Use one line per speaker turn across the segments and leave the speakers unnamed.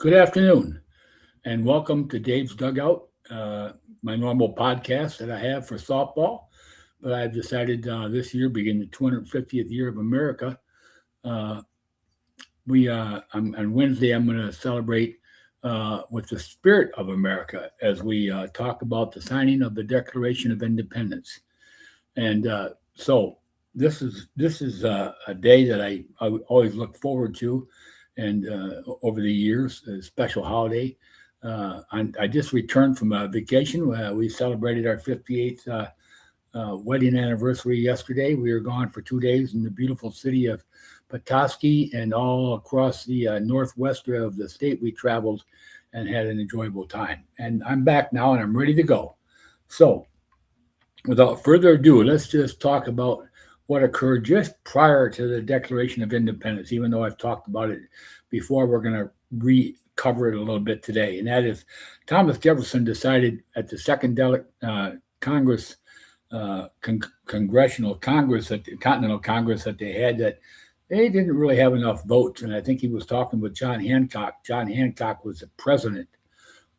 Good afternoon, and welcome to Dave's Dugout, my normal podcast that I have for softball. But I've decided this year, being the 250th year of America, uh, on Wednesday I'm going to celebrate with the spirit of America as we talk about the signing of the Declaration of Independence. And so this is a day that I always look forward to, and over the years, a special holiday. I just returned from a vacation. We celebrated our 58th wedding anniversary yesterday. We were gone for 2 days in the beautiful city of Petoskey and all across the northwest of the state. We traveled and had an enjoyable time. And I'm back now and I'm ready to go. So, without further ado, let's just talk about what occurred just prior to the Declaration of Independence. Even though I've talked about it before, we're going to recover it a little bit today. And that is Thomas Jefferson decided at the second Congress, Congressional Congress, at the Continental Congress that they had, that they didn't really have enough votes. And I think he was talking with John Hancock. John Hancock was the president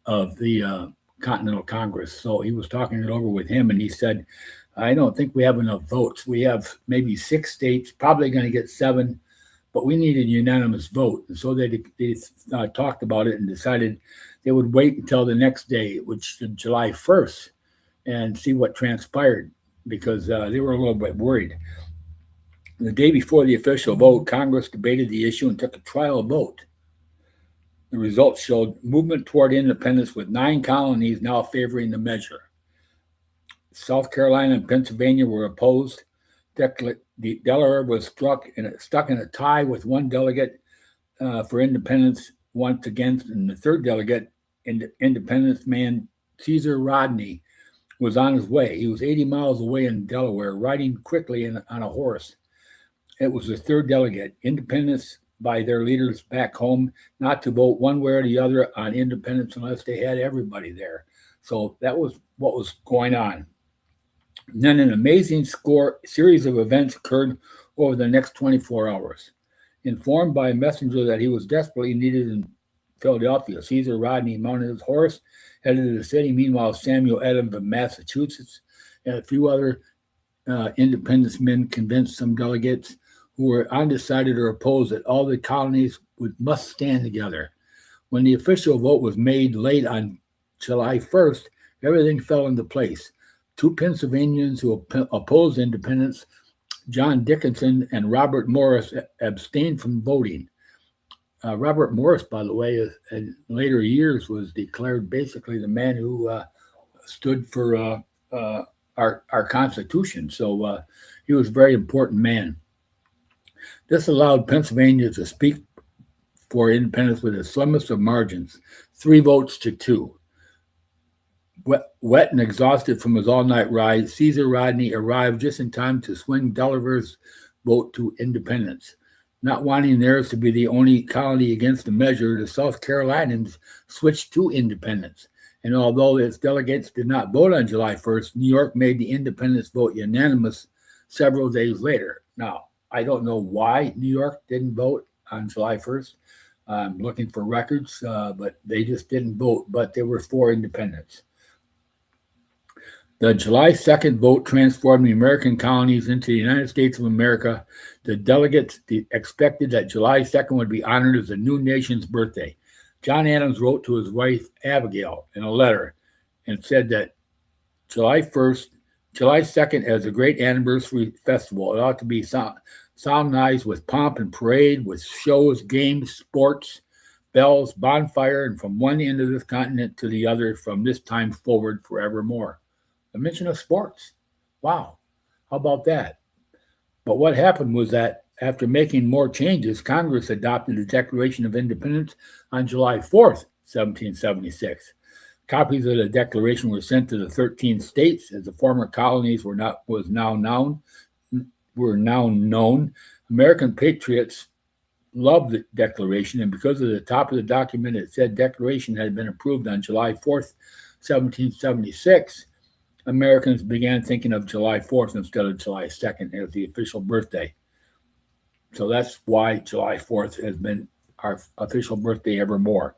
of the Continental Congress. So he was talking it over with him, and he said, I don't think we have enough votes. We have maybe 6 states, probably going to get 7, but we need a unanimous vote. And so they talked about it and decided they would wait until the next day, which is July 1st, and see what transpired, because they were a little bit worried. The day before the official vote, Congress debated the issue and took a trial vote. The results showed movement toward independence, with 9 colonies now favoring the measure. South Carolina and Pennsylvania were opposed. Delaware was stuck in a tie with 1 delegate for independence once again, and the 3rd delegate, independence man Caesar Rodney, was on his way. He was 80 miles away in Delaware, riding quickly on a horse. It was the 3rd delegate, independence by their leaders back home, not to vote one way or the other on independence unless they had everybody there. So that was what was going on. And then an amazing series of events occurred over the next 24 hours. Informed by a messenger that he was desperately needed in Philadelphia, Caesar Rodney mounted his horse, headed to the city. Meanwhile, Samuel Adams of Massachusetts and a few other independence men convinced some delegates who were undecided or opposed that all the colonies must stand together. When the official vote was made late on July 1st, everything fell into place. 2 Pennsylvanians who opposed independence, John Dickinson and Robert Morris, abstained from voting. Robert Morris, by the way, in later years was declared basically the man who stood for our Constitution. So he was a very important man. This allowed Pennsylvania to speak for independence with the slimmest of margins, 3 votes to 2. Wet and exhausted from his all-night ride, Caesar Rodney arrived just in time to swing Delaware's vote to independence. Not wanting theirs to be the only colony against the measure, the South Carolinians switched to independence. And although its delegates did not vote on July 1st, New York made the independence vote unanimous several days later. Now, I don't know why New York didn't vote on July 1st. I'm looking for records, but they just didn't vote, but they were for independence. The July 2nd vote transformed the American colonies into the United States of America. The delegates expected that July 2nd would be honored as the new nation's birthday. John Adams wrote to his wife, Abigail, in a letter and said that July 2nd, as a great anniversary festival. It ought to be solemnized with pomp and parade, with shows, games, sports, bells, bonfire, and from one end of this continent to the other from this time forward forevermore. A mention of sports. Wow. How about that? But what happened was that after making more changes, Congress adopted the Declaration of Independence on July 4th, 1776. Copies of the Declaration were sent to the 13 states as the former colonies were now known. American patriots loved the Declaration, and because of the top of the document, it said Declaration had been approved on July 4th, 1776. Americans began thinking of July 4th instead of July 2nd as the official birthday. So that's why July 4th has been our official birthday evermore.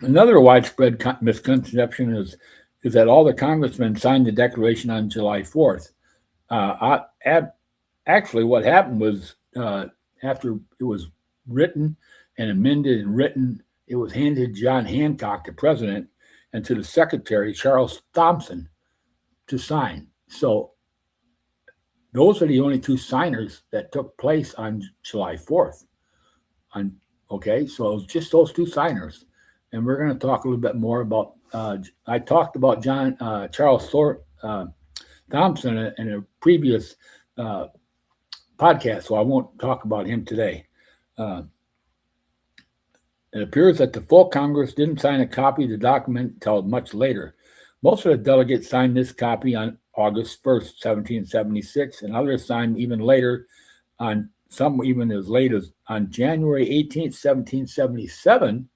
Another widespread misconception is that all the congressmen signed the Declaration on July 4th. Actually, what happened was after it was written and amended and written, it was handed to John Hancock, the president, and to the secretary, Charles Thompson, to sign. So those are the only two signers that took place on July 4th. Okay, so it was just those two signers. And we're going to talk a little bit more about, I talked about Charles Thompson in a previous podcast, so I won't talk about him today. It appears that the full Congress didn't sign a copy of the document until much later. Most of the delegates signed this copy on August 1st, 1776, and others signed even later, on some even as late as on January 18th, 1777.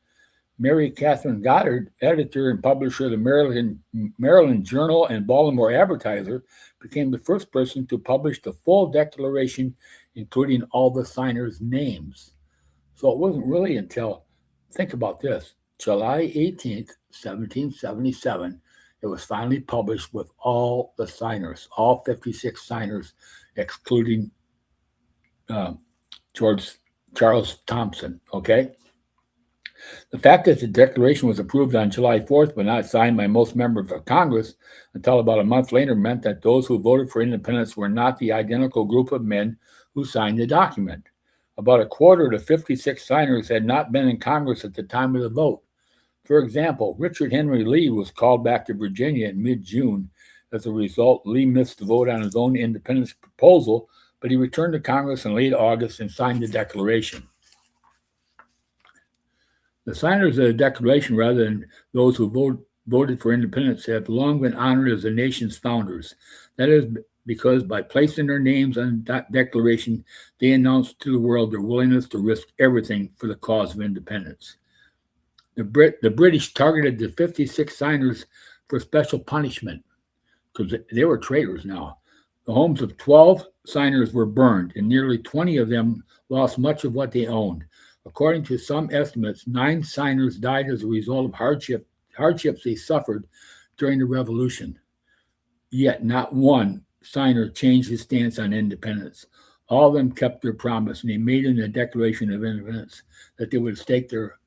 Mary Catherine Goddard, editor and publisher of the Maryland Journal and Baltimore Advertiser, became the first person to publish the full declaration, including all the signers' names. So it wasn't really until, think about this, July 18th, 1777, it was finally published with all the signers, all 56 signers, excluding Charles Thompson, okay? The fact that the Declaration was approved on July 4th but not signed by most members of Congress until about a month later meant that those who voted for independence were not the identical group of men who signed the document. About a quarter of the 56 signers had not been in Congress at the time of the vote. For example, Richard Henry Lee was called back to Virginia in mid-June. As a result, Lee missed the vote on his own independence proposal, but he returned to Congress in late August and signed the Declaration. The signers of the Declaration, rather than those who voted for independence, have long been honored as the nation's founders. That is because by placing their names on the Declaration, they announced to the world their willingness to risk everything for the cause of independence. The British targeted the 56 signers for special punishment because they were traitors now. The homes of 12 signers were burned, and nearly 20 of them lost much of what they owned. According to some estimates, 9 signers died as a result of hardships they suffered during the Revolution. Yet not one signer changed his stance on independence. All of them kept their promise, and they made in the Declaration of Independence that they would stake their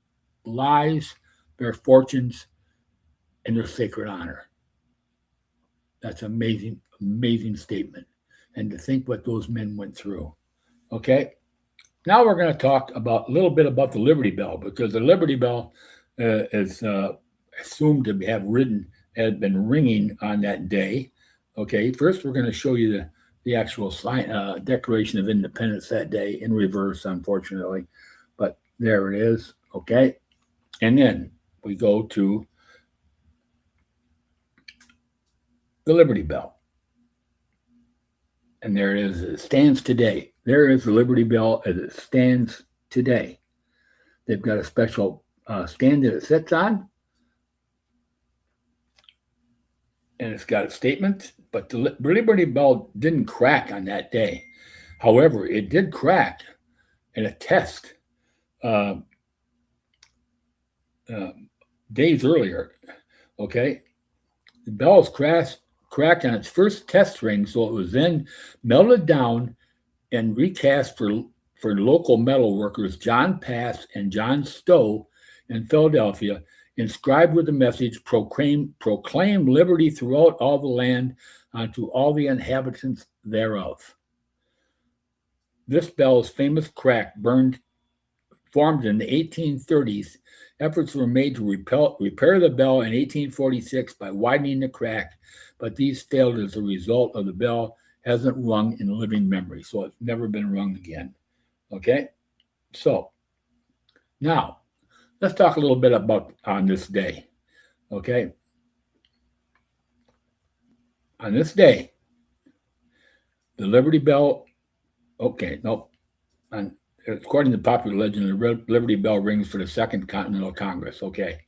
lives, their fortunes, and their sacred honor. That's an amazing, amazing statement. And to think what those men went through. Okay? Now we're going to talk a little bit about the Liberty Bell, because the Liberty Bell is assumed to had been ringing on that day. Okay, first we're going to show you the actual Declaration of Independence that day in reverse, unfortunately. But there it is, okay? And then we go to the Liberty Bell. And there it is. It stands today. There is the Liberty Bell as it stands today. They've got a special stand that it sits on. And it's got a statement. But the Liberty Bell didn't crack on that day. However, it did crack in a test days earlier. Okay? The bell was cracked on its first test ring, so it was then melted down and recast for local metal workers John Pass and John Stowe in Philadelphia, inscribed with the message, proclaim liberty throughout all the land unto all the inhabitants thereof. This bell's famous crack formed in the 1830s. Efforts were made to repair the bell in 1846 by widening the crack, but these failed as a result of the bell hasn't rung in living memory, so it's never been rung again. Okay? So, now, let's talk a little bit about on this day. Okay? On this day, the Liberty Bell, according to popular legend, the Liberty Bell rings for the Second Continental Congress. Okay,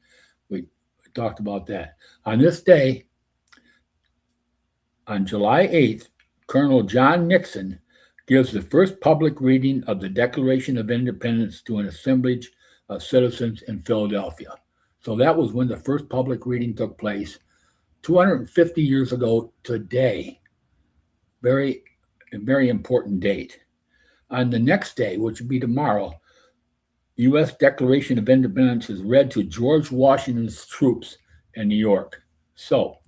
we talked about that. On this day, on July 8th, Colonel John Nixon gives the first public reading of the Declaration of Independence to an assemblage of citizens in Philadelphia. So that was when the first public reading took place 250 years ago today. Very important date. On the next day, which would be tomorrow, U.S. Declaration of Independence is read to George Washington's troops in New York. So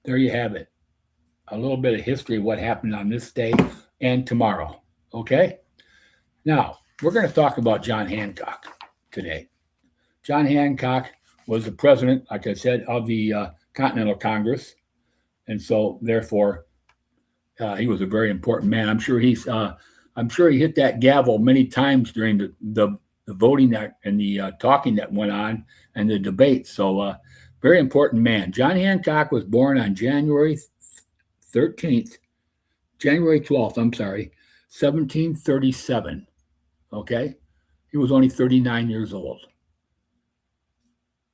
there you have it. A little bit of history of what happened on this day and tomorrow. Okay? Now, we're going to talk about John Hancock today. John Hancock was the president, like I said, of the Continental Congress. And so, therefore, he was a very important man. I'm sure he hit that gavel many times during the voting and the talking that went on and the debate. So, very important man. John Hancock was born on January 12th, 1737. Okay? He was only 39 years old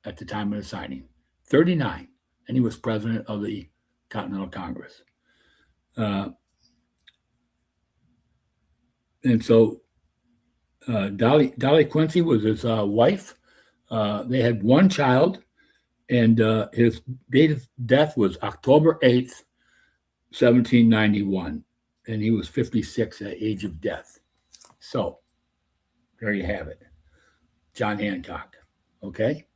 at the time of the signing. 39. And he was president of the Continental Congress. And so Dolly Quincy was his wife. They had one child, and his date of death was October 8th, 1791, and he was 56 at age of death. So there you have it. John Hancock. Okay?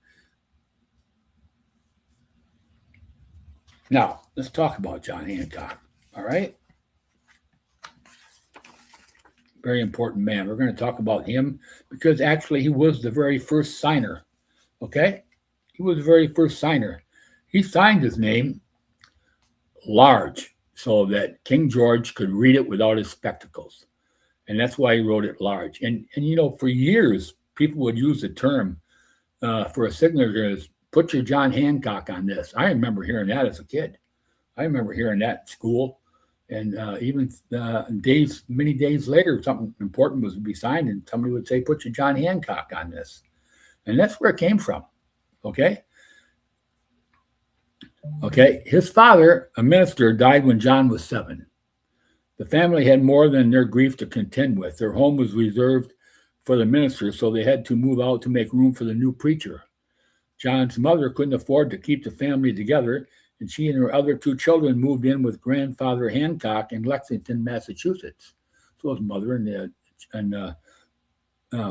Now, let's talk about John Hancock. All right? Very important man. We're going to talk about him because actually he was the very first signer. Okay? He was the very first signer. He signed his name large so that King George could read it without his spectacles. And that's why he wrote it large. And you know, for years, people would use the term for a signature is put your John Hancock on this. I remember hearing that as a kid. I remember hearing that at school. And even many days later, something important was to be signed, and somebody would say, put your John Hancock on this. And that's where it came from. Okay? Okay. His father, a minister, died when John was 7. The family had more than their grief to contend with. Their home was reserved for the minister, so they had to move out to make room for the new preacher. John's mother couldn't afford to keep the family together, and she and her other 2 children moved in with grandfather Hancock in Lexington, Massachusetts. So his mother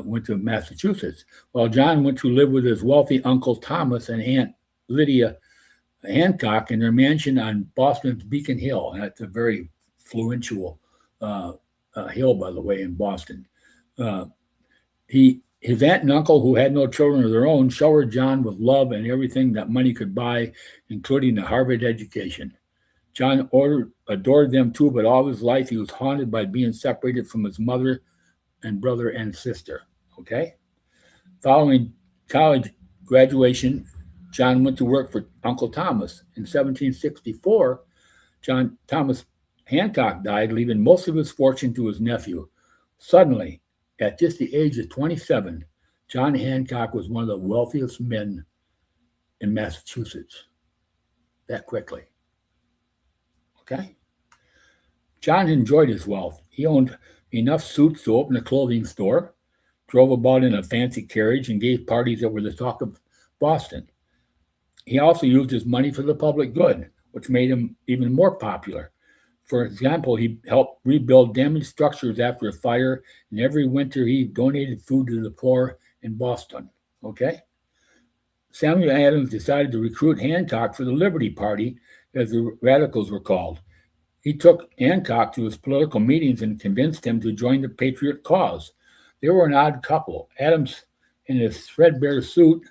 went to Massachusetts, while John went to live with his wealthy Uncle Thomas and Aunt Lydia Hancock in their mansion on Boston's Beacon Hill. And that's a very influential hill, by the way, in Boston. His aunt and uncle, who had no children of their own, showered John with love and everything that money could buy, including a Harvard education. John adored them too, but all his life he was haunted by being separated from his mother and brother and sister. Okay? Following college graduation, John went to work for Uncle Thomas. In 1764, John Thomas Hancock died, leaving most of his fortune to his nephew. Suddenly, at just the age of 27, John Hancock was one of the wealthiest men in Massachusetts. That quickly. Okay? John enjoyed his wealth. He owned enough suits to open a clothing store, drove about in a fancy carriage, and gave parties that were the talk of Boston. He also used his money for the public good, which made him even more popular. For example, he helped rebuild damaged structures after a fire, and every winter he donated food to the poor in Boston. Okay? Samuel Adams decided to recruit Hancock for the Liberty Party, as the radicals were called. He took Hancock to his political meetings and convinced him to join the Patriot cause. They were an odd couple. Adams, in his threadbare suit,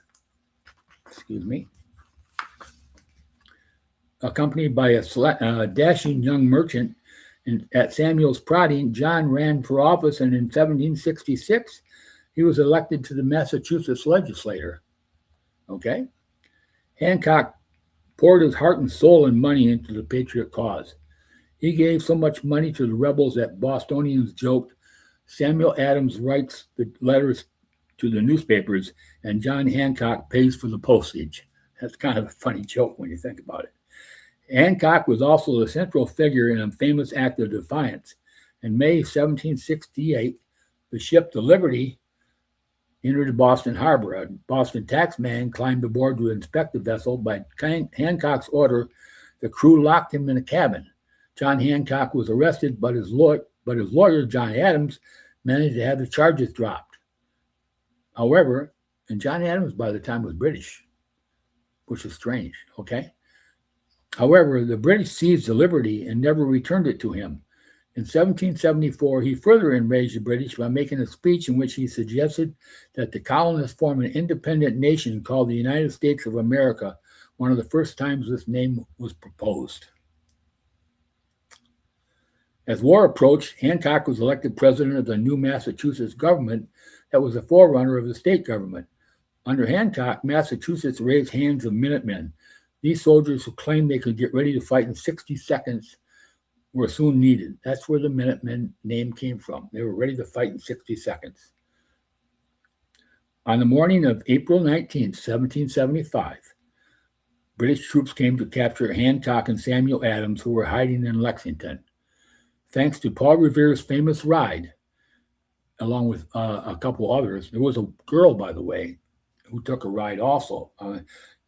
accompanied by a dashing young merchant, at Samuel's prodding, John ran for office, and in 1766, he was elected to the Massachusetts legislature. Okay? Hancock poured his heart and soul and money into the Patriot cause. He gave so much money to the rebels that Bostonians joked, Samuel Adams writes the letters to the newspapers, and John Hancock pays for the postage. That's kind of a funny joke when you think about it. Hancock was also the central figure in a famous act of defiance. In May 1768, the ship the Liberty entered Boston harbor. A Boston taxman climbed aboard to inspect the vessel. By Hancock's order, the crew locked him in a cabin. John Hancock was arrested, but his lawyer, John Adams, managed to have the charges dropped. However, and John Adams by the time was British, which is strange, okay? However, the British seized the Liberty and never returned it to him. In 1774, he further enraged the British by making a speech in which he suggested that the colonists form an independent nation called the United States of America, one of the first times this name was proposed. As war approached, Hancock was elected president of the new Massachusetts government that was a forerunner of the state government. Under Hancock, Massachusetts raised hands of Minutemen. These soldiers who claimed they could get ready to fight in 60 seconds were soon needed. That's where the Minutemen name came from. They were ready to fight in 60 seconds. On the morning of April 19, 1775, British troops came to capture Hancock and Samuel Adams, who were hiding in Lexington. Thanks to Paul Revere's famous ride, along with a couple others, there was a girl, by the way, who took a ride also.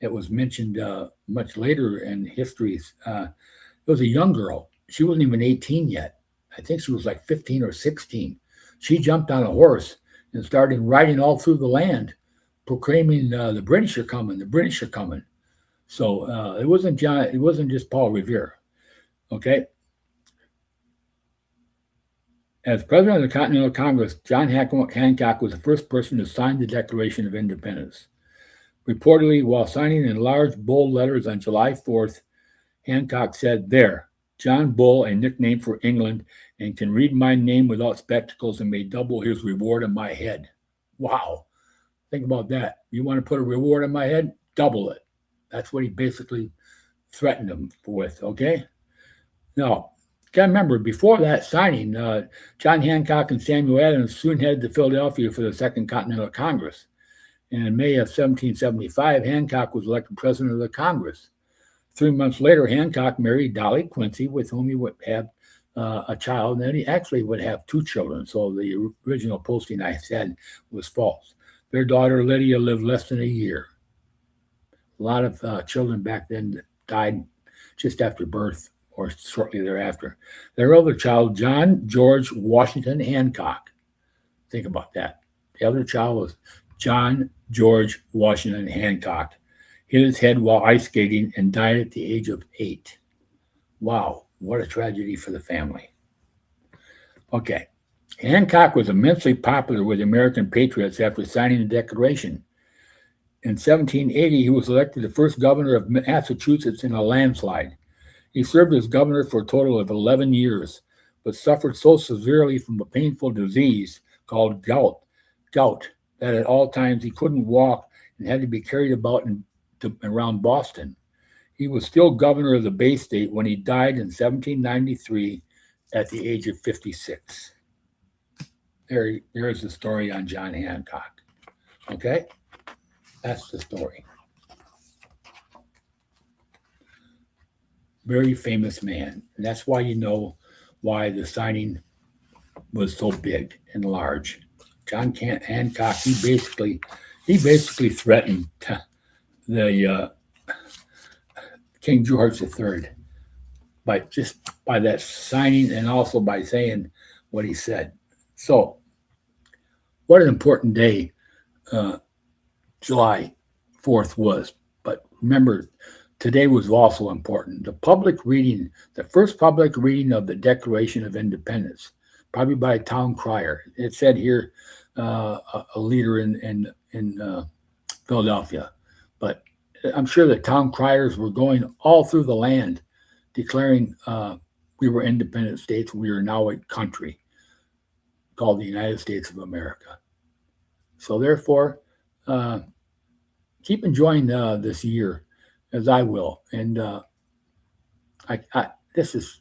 It was mentioned much later in histories. It was a young girl. She wasn't even 18 yet. I think she was like 15 or 16. She jumped on a horse and started riding all through the land, proclaiming the British are coming, the British are coming. So it wasn't just Paul Revere. Okay. As president of the Continental Congress, John Hancock was the first person to sign the Declaration of Independence. Reportedly, while signing in large, bold letters on July 4th, Hancock said, "There, John Bull, a nickname for England, and can read my name without spectacles and may double his reward on my head." Wow. Think about that. You want to put a reward on my head? Double it. That's what he basically threatened him with, okay? Now, got to remember, before that signing, John Hancock and Samuel Adams soon headed to Philadelphia for the Second Continental Congress. And in May of 1775, Hancock was elected president of the Congress. 3 months later, Hancock married Dolly Quincy, with whom he would have a child, and then he actually would have 2 children. So the original posting I said was false. Their daughter, Lydia, lived less than a year. A lot of children back then died just after birth or shortly thereafter. Their other child, John George Washington Hancock. Think about that. The other child was John George Washington Hancock. Hit his head while ice skating and died at the age of 8. Wow, what a tragedy for the family. Okay, Hancock was immensely popular with American patriots after signing the Declaration. In 1780, he was elected the first governor of Massachusetts in a landslide. He served as governor for a total of 11 years, but suffered so severely from a painful disease called gout that at all times he couldn't walk and had to be carried about around Boston. He was still governor of the Bay State when he died in 1793 at the age of 56. There's the story on John Hancock. Okay? That's the story. Very famous man. And that's why you know why the signing was so big and large. John Hancock, he basically threatened the King George III by that signing and also by saying what he said. So, what an important day July 4th was. But remember, today was also important. The first public reading of the Declaration of Independence, probably by a town crier. It said here, a leader in Philadelphia. But I'm sure the town criers were going all through the land declaring we were independent states. We are now a country called the United States of America. So therefore, keep enjoying this year as I will. And this is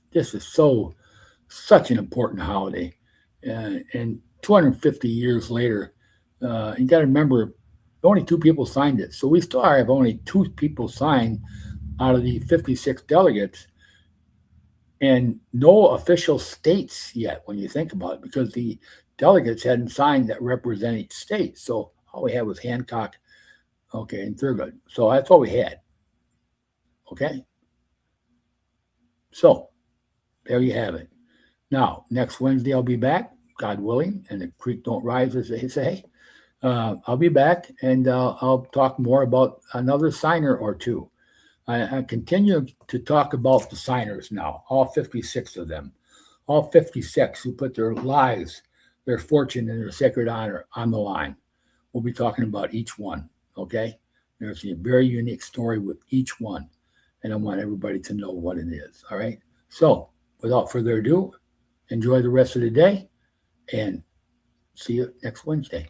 such an important holiday. And 250 years later, you got to remember, only 2 people signed it. So we still have only 2 people signed out of the 56 delegates, and no official states yet when you think about it, because the delegates hadn't signed that represent each state. So all we had was Hancock, okay, and Thurgood. So that's all we had. Okay. So there you have it. Now, next Wednesday, I'll be back, God willing, and the creek don't rise, as they say. I'll be back, and I'll talk more about another signer or two. I continue to talk about the signers now, all 56 of them, all 56 who put their lives, their fortune, and their sacred honor on the line. We'll be talking about each one, okay? There's a very unique story with each one, and I want everybody to know what it is, all right? So, without further ado, enjoy the rest of the day, and see you next Wednesday.